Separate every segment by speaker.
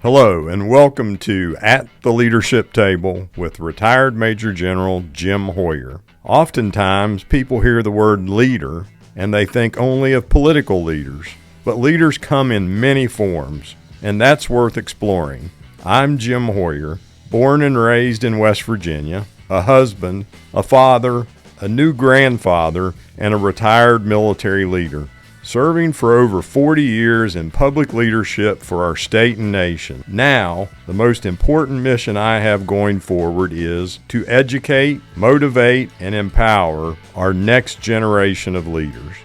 Speaker 1: Hello and welcome to At the Leadership Table with retired Major General Jim Hoyer. Oftentimes people hear the word leader and they think only of political leaders, but leaders come in many forms, and that's worth exploring. I'm Jim Hoyer, born and raised in West Virginia, a husband, a father, a new grandfather, and a retired military leader, serving for over 40 years in public leadership for our state and nation. Now, the most important mission I have going forward is to educate, motivate, and empower our next generation of leaders.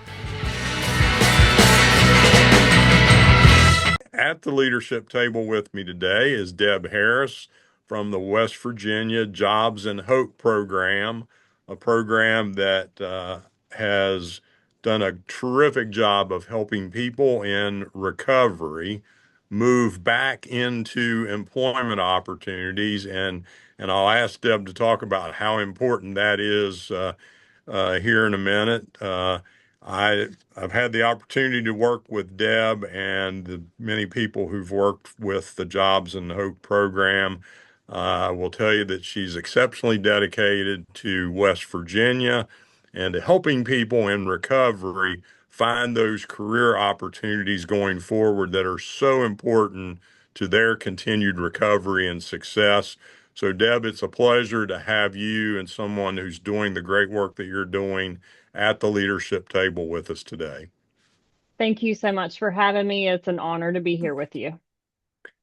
Speaker 1: At the leadership table with me today is Deb Harris from the West Virginia Jobs and Hope program, a program that has done a terrific job of helping people in recovery move back into employment opportunities. And I'll ask Deb to talk about how important that is here in a minute. I've had the opportunity to work with Deb and the many people who've worked with the Jobs and Hope program. I will tell you that she's exceptionally dedicated to West Virginia and to helping people in recovery find those career opportunities going forward that are so important to their continued recovery and success. So, Deb, it's a pleasure to have you and someone who's doing the great work that you're doing at the leadership table with us today.
Speaker 2: Thank you so much for having me. It's an honor to be here with you.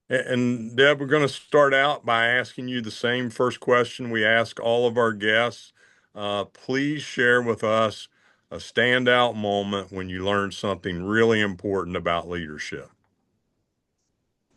Speaker 1: And Deb, we're going to start out by asking you the same first question we ask all of our guests. Please share with us a standout moment when you learned something really important about leadership.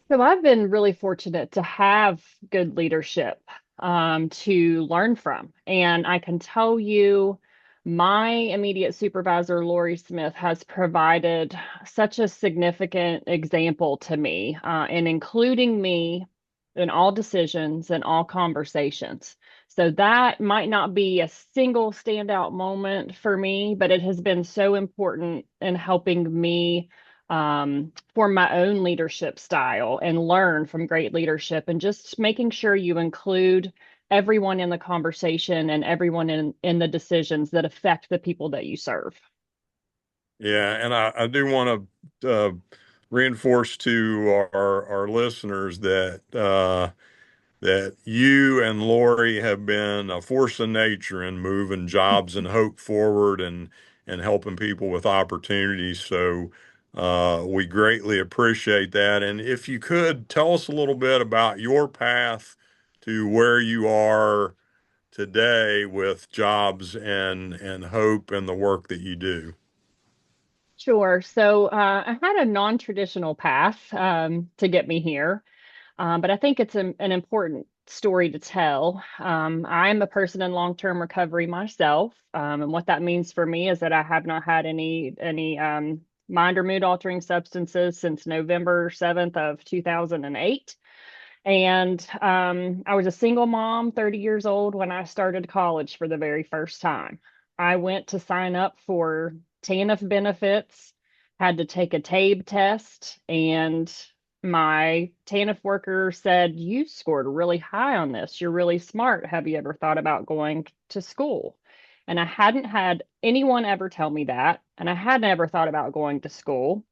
Speaker 2: So I've been really fortunate to have good leadership to learn from. And I can tell you, my immediate supervisor, Lori Smith, has provided such a significant example to me in including me in all decisions and all conversations. So that might not be a single standout moment for me, but it has been so important in helping me form my own leadership style and learn from great leadership, and just making sure you include everyone in the conversation and everyone in the decisions that affect the people that you serve.
Speaker 1: Yeah, and I do want to reinforce to our listeners that you and Lori have been a force of nature in moving Jobs and Hope forward and helping people with opportunities. So we greatly appreciate that. And if you could tell us a little bit about your path to where you are today with Jobs and Hope and the work that you do.
Speaker 2: Sure. So I had a non-traditional path to get me here. But I think it's an important story to tell. I'm a person in long-term recovery myself, and what that means for me is that I have not had any mind or mood-altering substances since November 7th of 2008. And I was a single mom, 30 years old, when I started college for the very first time. I went to sign up for TANF benefits, had to take a TABE test, and my TANF worker said, "You scored really high on this. You're really smart. Have you ever thought about going to school?" And I hadn't had anyone ever tell me that, and I had never thought about going to school.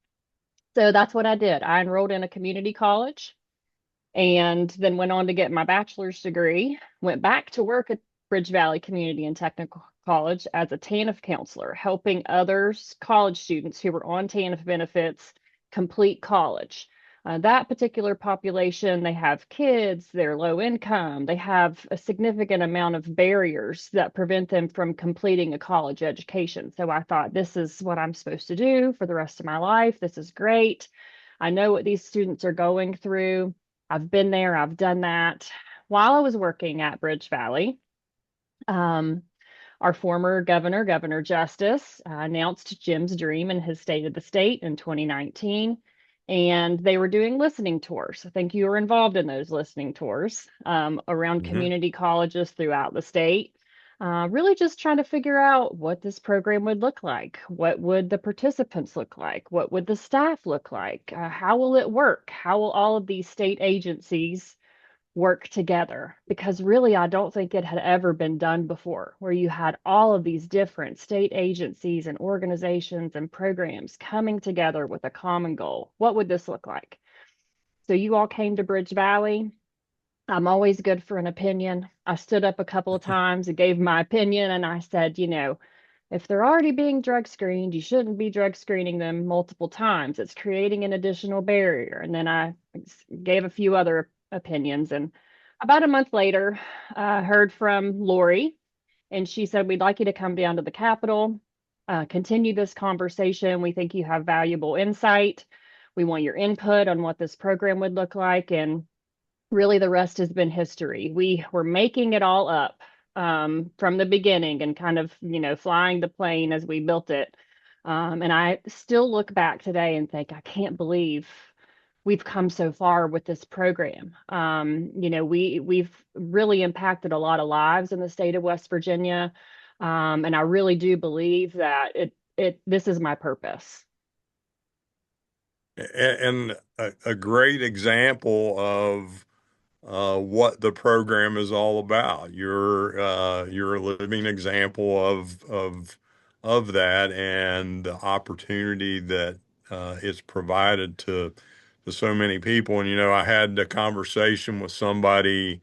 Speaker 2: So that's what I did. I enrolled in a community college and then went on to get my bachelor's degree, went back to work at Bridge Valley Community and Technical College as a TANF counselor, helping others, college students who were on TANF benefits, complete college. That particular population, they have kids, they're low income, they have a significant amount of barriers that prevent them from completing a college education. So I thought, this is what I'm supposed to do for the rest of my life. This is great. I know what these students are going through. I've been there, I've done that. While I was working at Bridge Valley, um, our former governor, Governor Justice, announced Jim's Dream in his State of the State in 2019. And they were doing listening tours. I think you were involved in those listening tours around
Speaker 1: Mhm.
Speaker 2: community colleges throughout the state. Really just trying to figure out what this program would look like. What would the participants look like? What would the staff look like? How will it work? How will all of these state agencies work together? Because really, I don't think it had ever been done before, where you had all of these different state agencies and organizations and programs coming together with a common goal. What would this look like? So you all came to Bridge Valley. I'm always good for an opinion. I stood up a couple of times and gave my opinion, and I said, if they're already being drug screened, you shouldn't be drug screening them multiple times. It's creating an additional barrier. And then I gave a few other opinions. And about a month later, I heard from Lori, and she said, we'd like you to come down to the Capitol, continue this conversation. We think you have valuable insight. We want your input on what this program would look like. And really the rest has been history. We were making it all up from the beginning and kind of, flying the plane as we built it. And I still look back today and think, I can't believe we've come so far with this program. We've really impacted a lot of lives in the state of West Virginia. And I really do believe that this is my purpose.
Speaker 1: And a great example of what the program is all about. You're a living example of that and the opportunity that it's provided to so many people. And I had a conversation with somebody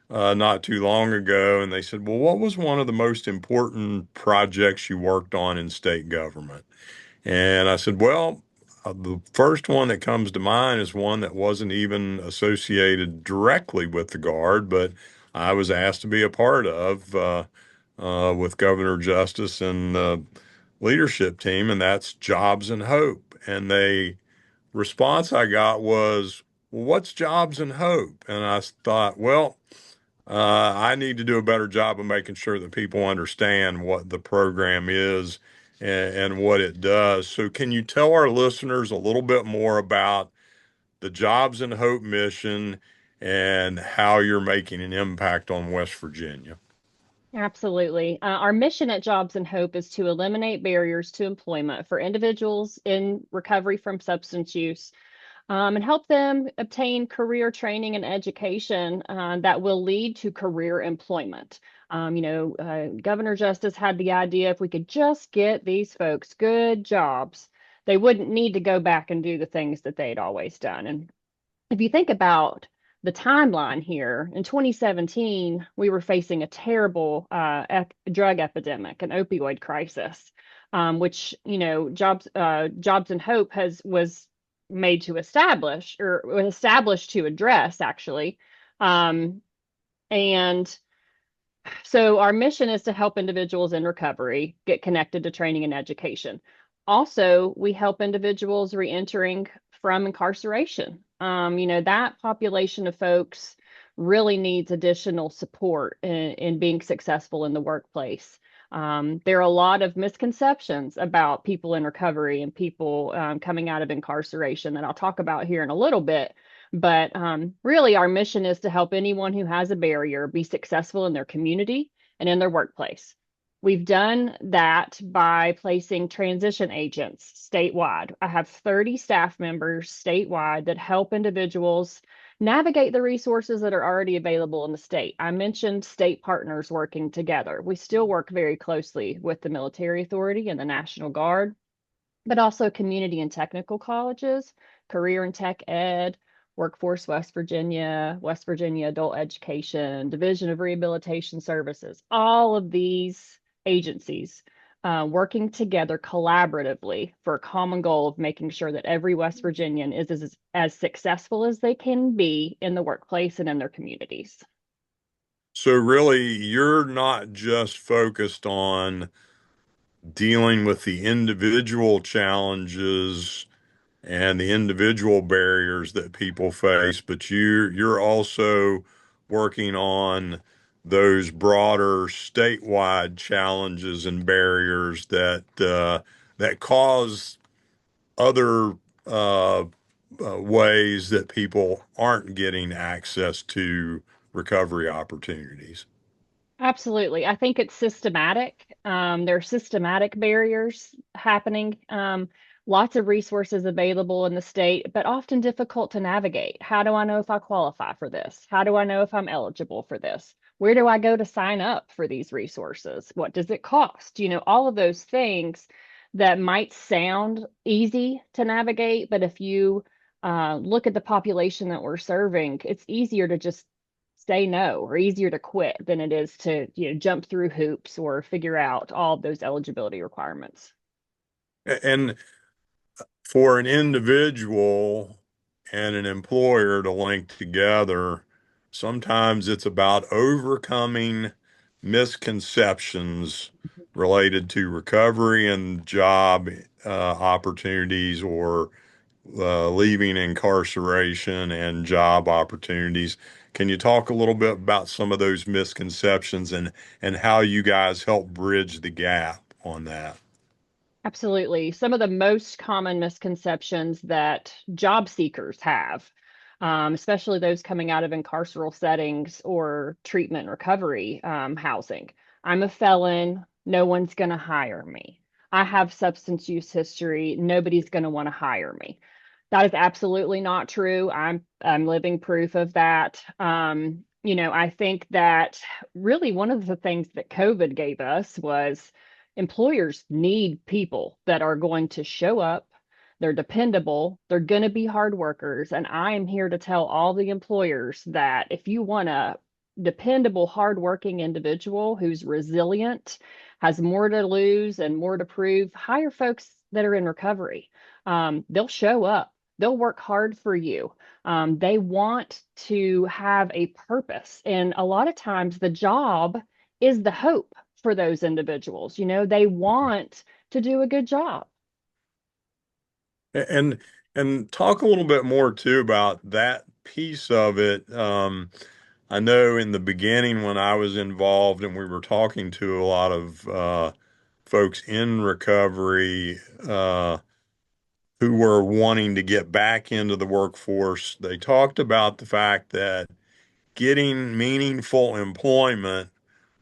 Speaker 1: not too long ago, and they said, "Well, what was one of the most important projects you worked on in state government?" And I said, well, the first one that comes to mind is one that wasn't even associated directly with the Guard, but I was asked to be a part of with Governor Justice and the leadership team, and that's Jobs and Hope. And the response I got was, well, what's Jobs and Hope? And I thought, well, I need to do a better job of making sure that people understand what the program is and what it does. So, can you tell our listeners a little bit more about the Jobs and Hope mission and how you're making an impact on West Virginia?
Speaker 2: Absolutely. Our mission at Jobs and Hope is to eliminate barriers to employment for individuals in recovery from substance use, and help them obtain career training and education that will lead to career employment. Governor Justice had the idea if we could just get these folks good jobs, they wouldn't need to go back and do the things that they'd always done. And if you think about the timeline here, in 2017, we were facing a terrible drug epidemic, an opioid crisis, which Jobs and Hope was made to establish, or was established to address, actually. And so our mission is to help individuals in recovery get connected to training and education. Also, we help individuals reentering from incarceration. That population of folks really needs additional support in being successful in the workplace. There are a lot of misconceptions about people in recovery and people coming out of incarceration that I'll talk about here in a little bit. But really, our mission is to help anyone who has a barrier be successful in their community and in their workplace. We've done that by placing transition agents statewide. I have 30 staff members statewide that help individuals navigate the resources that are already available in the state. I mentioned state partners working together. We still work very closely with the Military Authority and the National Guard, but also community and technical colleges, career and tech ed, Workforce West Virginia Adult Education, Division of Rehabilitation Services, all of these agencies working together collaboratively for a common goal of making sure that every West Virginian is as successful as they can be in the workplace and in their communities.
Speaker 1: So, really, you're not just focused on dealing with the individual challenges and the individual barriers that people face, but you're also working on those broader statewide challenges and barriers that cause other ways that people aren't getting access to recovery opportunities.
Speaker 2: Absolutely. I think it's systematic. There are systematic barriers happening. Lots of resources available in the state, but often difficult to navigate. How do I know if I qualify for this? How do I know if I'm eligible for this? Where do I go to sign up for these resources? What does it cost? All of those things that might sound easy to navigate, but if you look at the population that we're serving, it's easier to just say no or easier to quit than it is to jump through hoops or figure out all of those eligibility requirements.
Speaker 1: And for an individual and an employer to link together, sometimes it's about overcoming misconceptions related to recovery and job opportunities, or leaving incarceration and job opportunities. Can you talk a little bit about some of those misconceptions and how you guys help bridge the gap on that?
Speaker 2: Absolutely. Some of the most common misconceptions that job seekers have, especially those coming out of incarceral settings or treatment and recovery housing. I'm a felon. No one's going to hire me. I have substance use history. Nobody's going to want to hire me. That is absolutely not true. I'm living proof of that. I think that really one of the things that COVID gave us was employers need people that are going to show up. They're dependable. They're going to be hard workers. And I am here to tell all the employers that if you want a dependable, hardworking individual who's resilient, has more to lose and more to prove, hire folks that are in recovery. They'll show up. They'll work hard for you. They want to have a purpose. And a lot of times the job is the hope for those individuals. They want to do a good job.
Speaker 1: And and talk a little bit more too about that piece of it. I know in the beginning when I was involved and we were talking to a lot of folks in recovery who were wanting to get back into the workforce, they talked about the fact that getting meaningful employment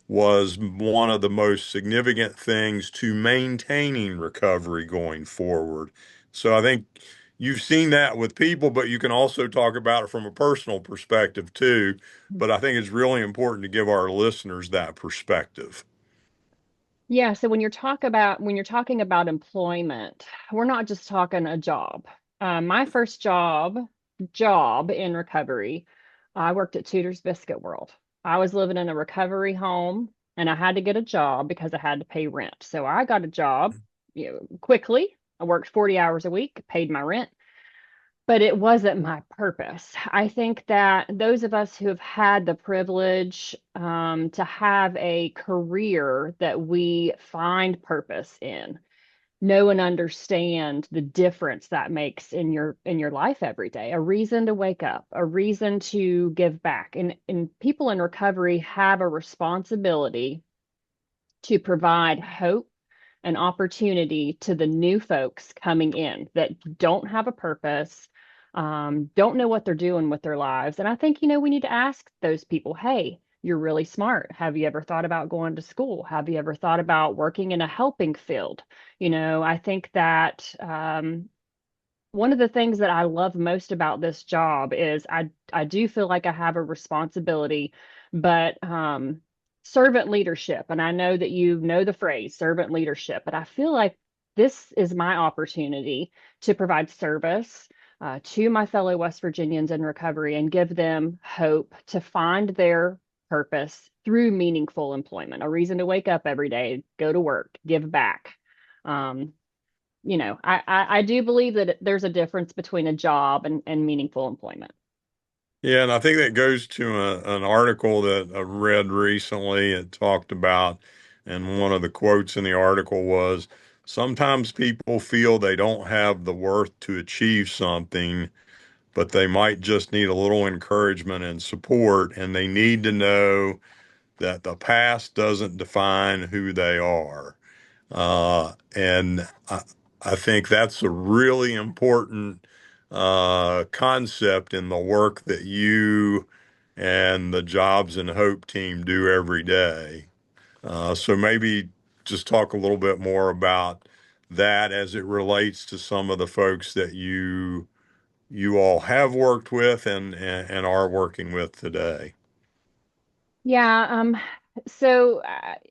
Speaker 1: was one of the most significant things to maintaining recovery going forward. So I think you've seen that with people, but you can also talk about it from a personal perspective too. But I think it's really important to give our listeners that perspective.
Speaker 2: Yeah, so when you're talking about employment, we're not just talking a job. My first job in recovery, I worked at Tudor's Biscuit World. I was living in a recovery home and I had to get a job because I had to pay rent. So I got a job, quickly. I worked 40 hours a week, paid my rent, but it wasn't my purpose. I think that those of us who have had the privilege to have a career that we find purpose in know and understand the difference that makes in your life every day. A reason to wake up, a reason to give back. And people in recovery have a responsibility to provide hope and opportunity to the new folks coming in that don't have a purpose, don't know what they're doing with their lives. And I think, we need to ask those people, hey, you're really smart. Have you ever thought about going to school? Have you ever thought about working in a helping field? I think that one of the things that I love most about this job is I do feel like I have a responsibility, but servant leadership, and I know that you know the phrase servant leadership, but I feel like this is my opportunity to provide service to my fellow West Virginians in recovery and give them hope to find their purpose through meaningful employment, a reason to wake up every day, go to work, give back. Um, I do believe that there's a difference between a job and meaningful employment.
Speaker 1: Yeah, and I think that goes to an article that I read recently. It talked about, and one of the quotes in the article was, sometimes people feel they don't have the worth to achieve something, but they might just need a little encouragement and support, and they need to know that the past doesn't define who they are. And I think that's a really important concept in the work that you and the Jobs and Hope team do every day. So maybe just talk a little bit more about that as it relates to some of the folks that you all have worked with and are working with today.
Speaker 2: Yeah, so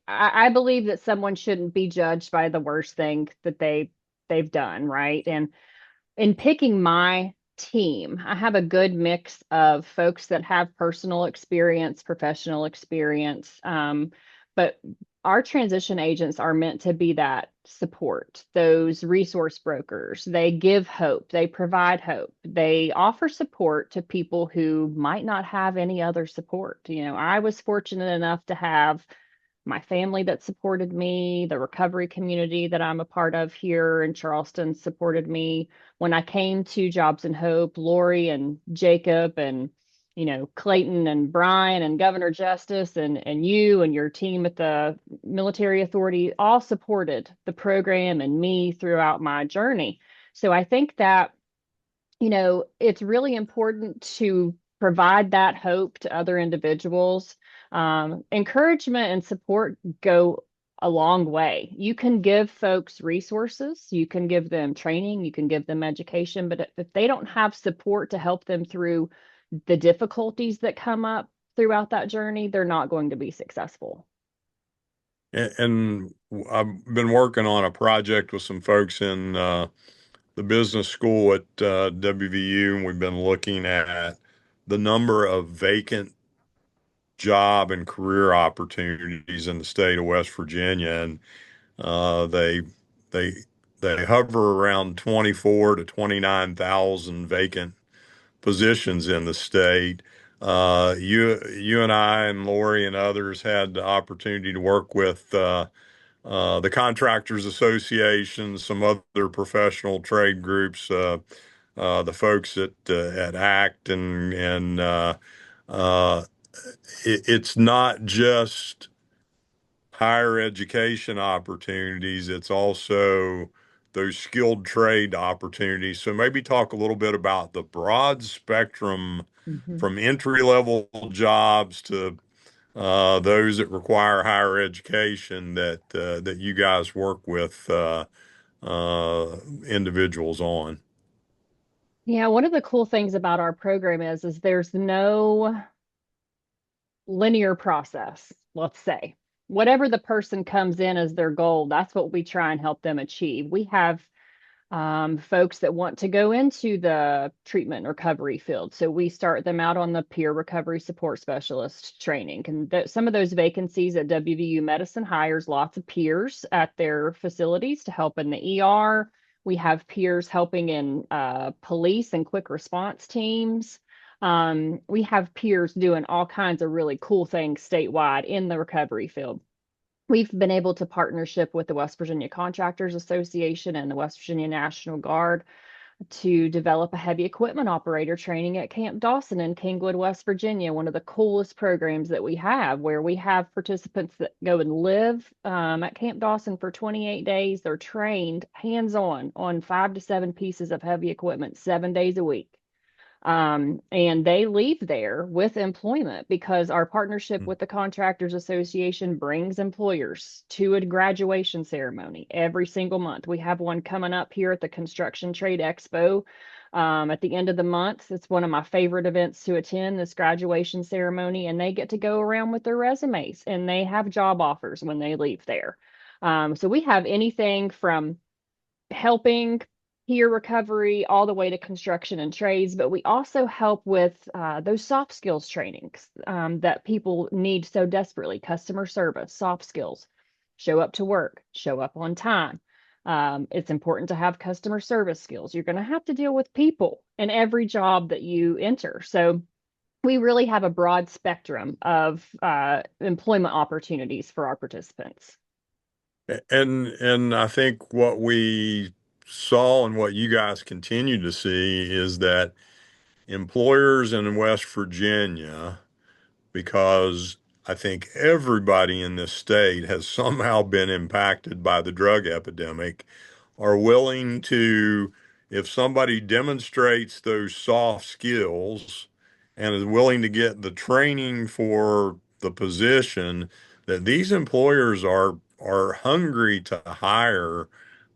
Speaker 2: I believe that someone shouldn't be judged by the worst thing that they've done, right? And in picking my team, I have a good mix of folks that have personal experience, professional experience, but our transition agents are meant to be that support, those resource brokers. They give hope, they provide hope, they offer support to people who might not have any other support. I was fortunate enough to have my family that supported me, the recovery community that I'm a part of here in Charleston supported me. When I came to Jobs and Hope, Lori and Jacob and Clayton and Brian and Governor Justice and you and your team at the military authority all supported the program and me throughout my journey. So I think that it's really important to provide that hope to other individuals. Encouragement and support go a long way. You can give folks resources, you can give them training, you can give them education, but if they don't have support to help them through the difficulties that come up throughout that journey, they're not going to be successful.
Speaker 1: And I've been working on a project with some folks in the business school at WVU, and we've been looking at the number of vacant job and career opportunities in the state of West Virginia, and they they they hover around 24 to 29,000 vacant positions in the state. You and I and Lori and others had the opportunity to work with the Contractors Association, some other professional trade groups, the folks at ACT, and it's not just higher education opportunities; it's also those skilled trade opportunities. So maybe talk a little bit about the broad spectrum
Speaker 2: Mhm.
Speaker 1: from entry level jobs to those that require higher education that you guys work with individuals on.
Speaker 2: Yeah, one of the cool things about our program is there's no linear process, let's say. Whatever the person comes in as their goal, that's what we try and help them achieve. We have folks that want to go into the treatment and recovery field. So we start them out on the peer recovery support specialist training. And some of those vacancies at WVU Medicine hires lots of peers at their facilities to help in the ER. We have peers helping in police and quick response teams. We have peers doing all kinds of really cool things statewide in the recovery field. We've been able to partnership with the West Virginia Contractors Association and the West Virginia National Guard to develop a heavy equipment operator training at Camp Dawson in Kingwood, West Virginia, one of the coolest programs that we have, where we have participants that go and live at Camp Dawson for 28 days. They're trained hands-on 5 to 7 pieces of heavy equipment 7 days a week. And they leave there with employment because our partnership with the Contractors Association brings employers to a graduation ceremony every single month. We have one coming up here at the Construction Trade Expo at the end of the month. It's one of my favorite events to attend, this graduation ceremony, and they get to go around with their resumes and they have job offers when they leave there. So we have anything from helping peer recovery all the way to construction and trades, but we also help with those soft skills trainings that people need so desperately: customer service, soft skills, show up to work, show up on time. It's important to have customer service skills. You're going to have to deal with people in every job that you enter. So we really have a broad spectrum of employment opportunities for our participants.
Speaker 1: And I think what we saw and what you guys continue to see is that employers in West Virginia, because I think everybody in this state has somehow been impacted by the drug epidemic, are willing to, if somebody demonstrates those soft skills and is willing to get the training for the position, that these employers are hungry to hire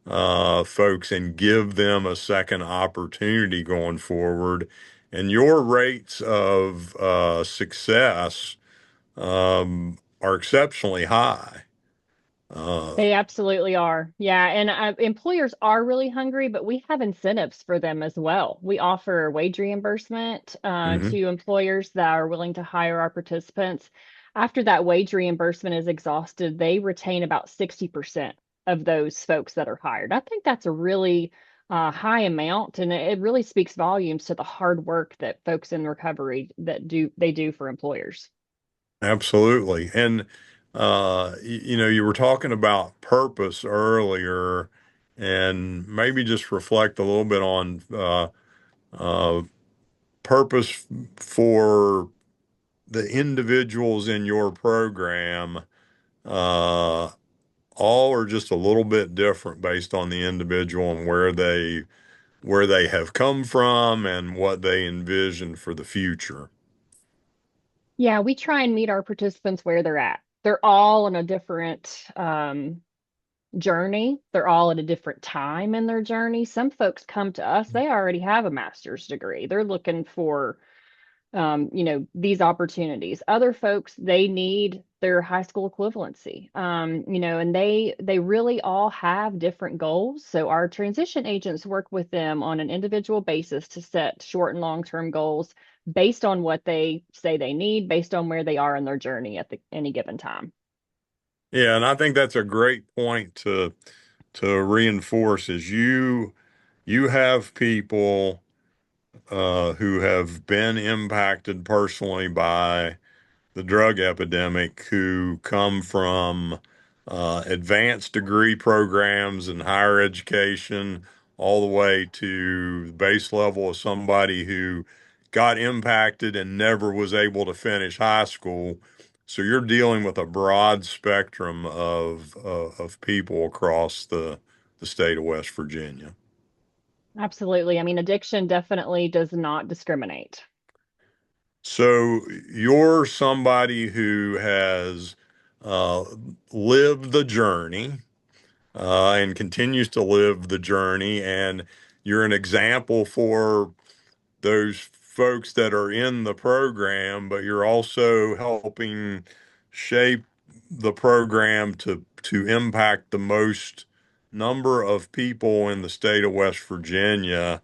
Speaker 1: folks and give them a second opportunity going forward. And your rates of success are exceptionally high. Uh,
Speaker 2: They absolutely are. Yeah. And employers are really hungry, but we have incentives for them as well. We offer wage reimbursement
Speaker 1: mhm.
Speaker 2: to employers that are willing to hire our participants. After that wage reimbursement is exhausted, they retain about 60% of those folks that are hired. I think that's a really high amount, and it really speaks volumes to the hard work that folks in recovery do for employers.
Speaker 1: Absolutely. And, you were talking about purpose earlier, and maybe just reflect a little bit on uh, purpose for the individuals in your program. Uh, all are just a little bit different based on the individual and where they have come from and what they envision for the future.
Speaker 2: Yeah, we try and meet our participants where they're at. They're all on a different journey. They're all at a different time in their journey. Some folks come to us, they already have a master's degree. They're looking for these opportunities. Other folks, they need their high school equivalency. And they really all have different goals. So our transition agents work with them on an individual basis to set short and long-term goals based on what they say they need, based on where they are in their journey at any given time.
Speaker 1: Yeah, and I think that's a great point to reinforce is you have people who have been impacted personally by the drug epidemic who come from advanced degree programs and higher education all the way to the base level of somebody who got impacted and never was able to finish high school. So you're dealing with a broad spectrum of people across the state of West Virginia.
Speaker 2: Absolutely. I mean, addiction definitely does not discriminate.
Speaker 1: So you're somebody who has uh, lived the journey and continues to live the journey, and you're an example for those folks that are in the program, but you're also helping shape the program to impact the most number of people in the state of West Virginia,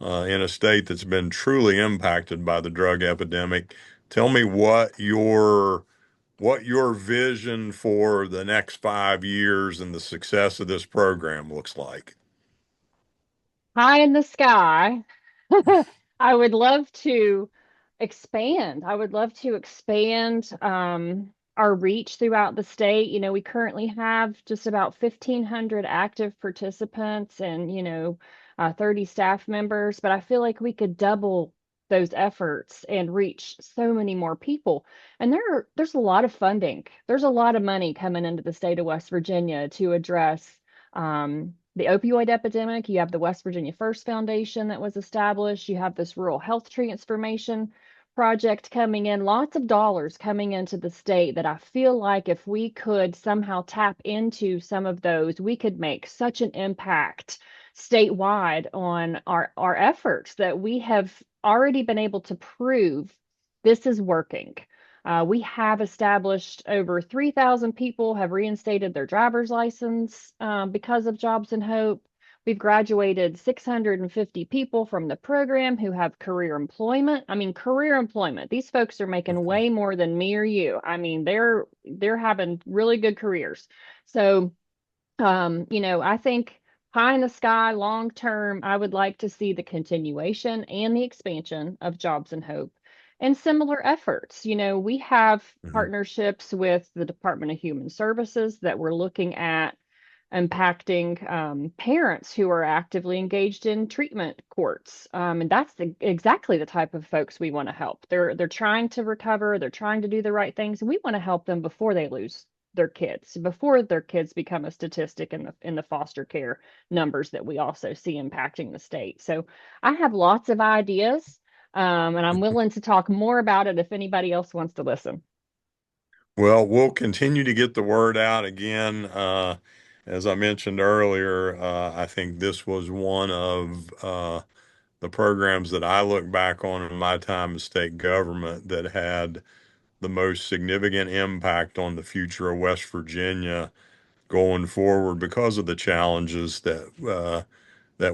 Speaker 1: in a state that's been truly impacted by the drug epidemic. Tell me what your vision for the next 5 years and the success of this program looks like.
Speaker 2: High in the sky. I would love to expand. I would love to expand our reach throughout the state. We currently have just about 1,500 active participants and, 30 staff members, but I feel like we could double those efforts and reach so many more people. And there's a lot of funding. There's a lot of money coming into the state of West Virginia to address the opioid epidemic. You have the West Virginia First Foundation that was established. You have this rural health transformation project coming in, lots of dollars coming into the state that I feel like if we could somehow tap into some of those, we could make such an impact statewide on our efforts that we have already been able to prove this is working. We have established over 3,000 people have reinstated their driver's license because of Jobs and Hope. We've graduated 650 people from the program who have career employment. I mean, career employment. These folks are making way more than me or you. I mean, they're having really good careers. So, I think pie in the sky, long term, I would like to see the continuation and the expansion of Jobs and Hope and similar efforts. We have
Speaker 1: Mhm.
Speaker 2: partnerships with the Department of Human Services that we're looking at impacting parents who are actively engaged in treatment courts. And that's exactly the type of folks we want to help. They're trying to recover, they're trying to do the right things, and we want to help them before they lose their kids, before their kids become a statistic in the foster care numbers that we also see impacting the state. So I have lots of ideas. And I'm willing to talk more about it if anybody else wants to listen.
Speaker 1: Well, we'll continue to get the word out again. As I mentioned earlier, I think this was one of the programs that I look back on in my time in state government that had the most significant impact on the future of West Virginia going forward because of the challenges that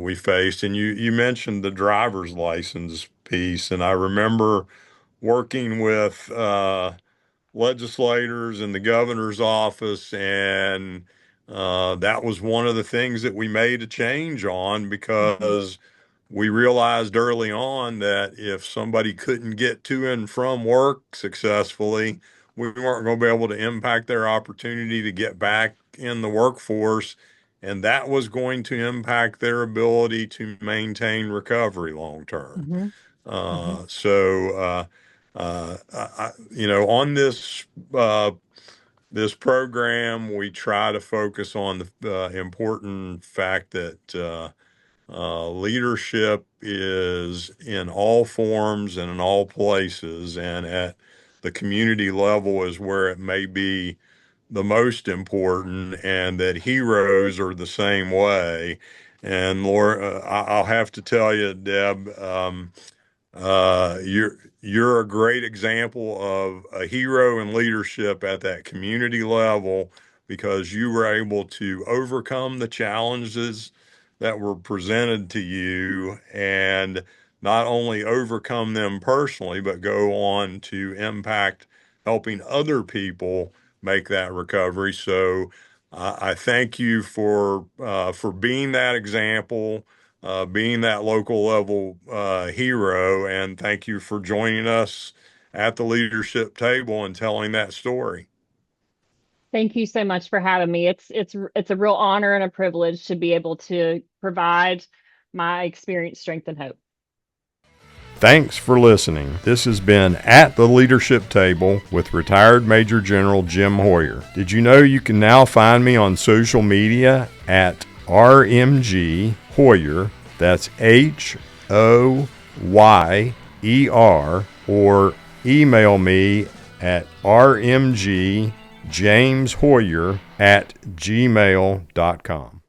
Speaker 1: we faced. And you mentioned the driver's license piece, and I remember working with legislators in the governor's office, and that was one of the things that we made a change on
Speaker 2: Mhm.
Speaker 1: because we realized early on that if somebody couldn't get to and from work successfully, we weren't going to be able to impact their opportunity to get back in the workforce. And that was going to impact their ability to maintain recovery long term.
Speaker 2: Mhm. Mhm.
Speaker 1: On uh, this program, we try to focus on the important fact that leadership is in all forms and in all places, and at the community level is where it may be the most important, and that heroes are the same way. And Laura, I'll have to tell you, Deb, you're a great example of a hero in leadership at that community level because you were able to overcome the challenges that were presented to you and not only overcome them personally, but go on to impact helping other people make that recovery. So I thank you for being that example, being that local level hero, and thank you for joining us at the leadership table and telling that story.
Speaker 2: Thank you so much for having me. It's a real honor and a privilege to be able to provide my experience, strength, and hope.
Speaker 1: Thanks for listening. This has been At the Leadership Table with retired Major General Jim Hoyer. Did you know you can now find me on social media at RMG Hoyer? That's HOYER, or email me at rmgjameshoyer@gmail.com.